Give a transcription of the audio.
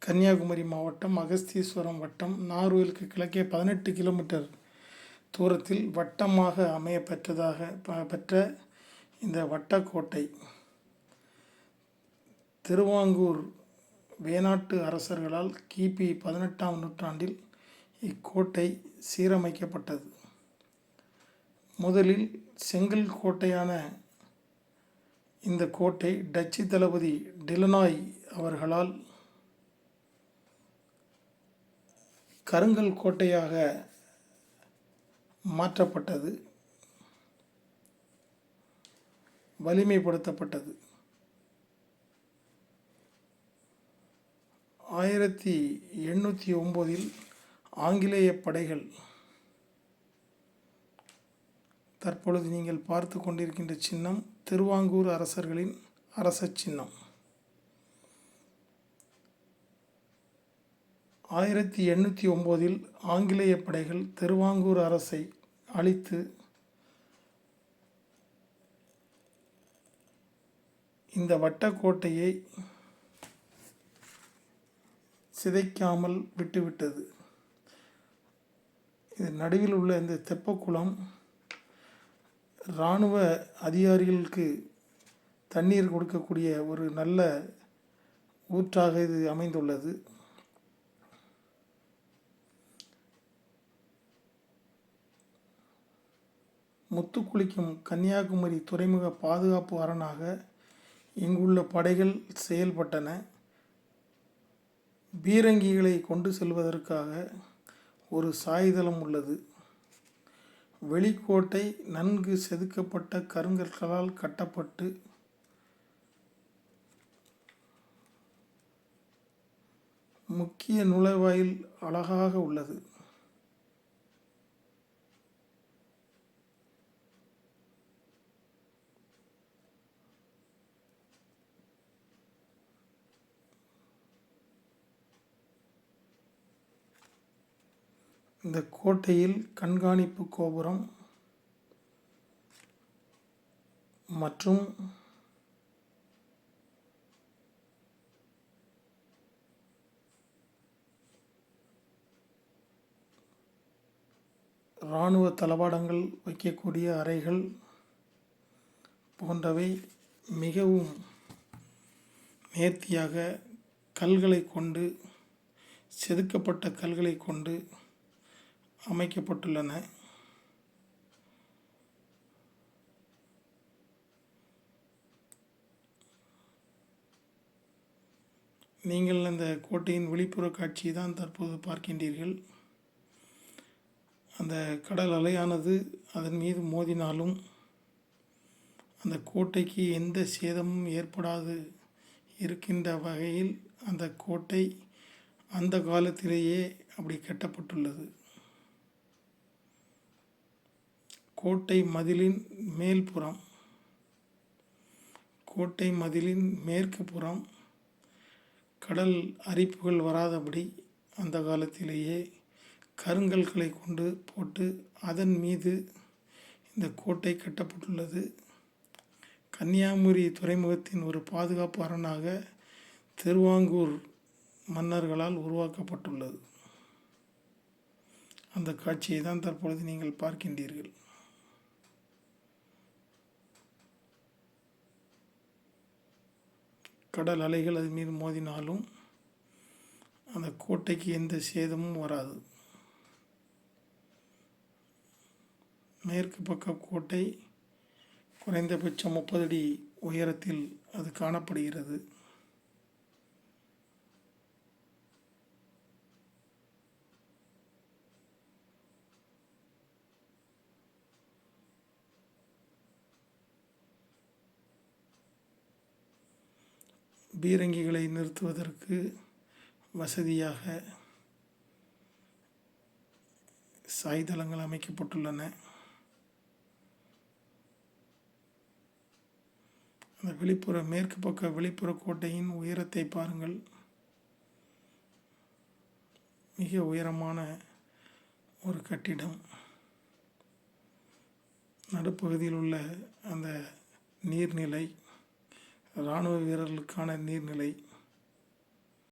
கன்னியாகுமரி மாவட்டம் அகஸ்தீஸ்வரம் வட்டம் நாகர்கோவிலுக்கு கிழக்கே 18 கிலோமீட்டர் தூரத்தில் வட்டமாக அமைய பெற்ற இந்த வட்டக்கோட்டை திருவாங்கூர் வேணாட்டு அரசர்களால் கிபி 18ஆம் நூற்றாண்டில் இக்கோட்டை சீரமைக்கப்பட்டது. முதலில் செங்கல் கோட்டையான இந்த கோட்டை டச்சு தளபதி டிலனாய் அவர்களால் கருங்கல் கோட்டையாக மாற்றப்பட்டது, வலிமைப்படுத்தப்பட்டது. 1809 ஆங்கிலேய படைகள், தற்பொழுது நீங்கள் பார்த்து கொண்டிருக்கின்ற சின்னம் திருவாங்கூர் அரசர்களின் அரச சின்னம். 1809 ஆங்கிலேய படைகள் திருவாங்கூர் அரசை அழித்து இந்த வட்டக்கோட்டையை சிதைக்காமல் விட்டுவிட்டது. இது நடுவில் உள்ள இந்த தெப்பக்குளம் இராணுவ அதிகாரிகளுக்கு தண்ணீர் கொடுக்கக்கூடிய ஒரு நல்ல ஊற்றாக இது அமைந்துள்ளது. முத்துக்குளிக்கும் கன்னியாகுமரி துறைமுக பாதுகாப்பு அரணாக இங்குள்ள படைகள் செயல்பட்டன. பீரங்கிகளை கொண்டு செல்வதற்காக ஒரு சாய்தளம் உள்ளது. வெளிக்கோட்டை நன்கு செதுக்கப்பட்ட கருங்கற்களால் கட்டப்பட்டு முக்கிய நுழைவாயில் அழகாக உள்ளது. இந்த கோட்டையில் கண்காணிப்பு கோபுரம் மற்றும் இராணுவ தளவாடங்கள் வைக்கக்கூடிய அறைகள் போன்றவை மிகவும் நேர்த்தியாக கல்களை கொண்டு, செதுக்கப்பட்ட கல்களை கொண்டு அமைக்கப்பட்டுள்ளன. நீங்கள் அந்த கோட்டையின் வெளிப்புற காட்சியை தான் தற்போது பார்க்கின்றீர்கள். அந்த கடல் அலையானது அதன் மீது மோதினாலும் அந்த கோட்டைக்கு எந்த சேதமும் ஏற்படாது இருக்கின்ற வகையில் அந்த கோட்டை அந்த காலத்திலேயே அப்படி கட்டப்பட்டுள்ளது. கோட்டை மதிலின் மேல்புறம், கோட்டை மதிலின் மேற்கு புறம் கடல் அரிப்புகள் வராதபடி அந்த காலத்திலேயே கருங்கல்களை கொண்டு போட்டு அதன் மீது இந்த கோட்டை கட்டப்பட்டுள்ளது. கன்னியாகுமரி துறைமுகத்தின் ஒரு பாதுகாப்பு அரணாக திருவாங்கூர் மன்னர்களால் உருவாக்கப்பட்டுள்ளது. அந்த காட்சியை தான் தற்பொழுது நீங்கள் பார்க்கின்றீர்கள். கடல் அலைகள் அது மீது மோதினாலும் அந்த கோட்டைக்கு எந்த சேதமும் வராது. மேற்கு பக்க கோட்டை குறைந்தபட்சம் 30 அடி உயரத்தில் அது காணப்படுகிறது. பீரங்கிகளை நிறுத்துவதற்கு வசதியாக சாய்தளங்கள் அமைக்கப்பட்டுள்ளன. அந்த வெளிப்புற மேற்கு பக்க வெளிப்புற கோட்டையின் உயரத்தை பாருங்கள். மிக உயரமான ஒரு கட்டிடம். நடுப்பகுதியில் உள்ள அந்த நீர்நிலை இராணுவ வீரர்களுக்கான நீர்நிலை.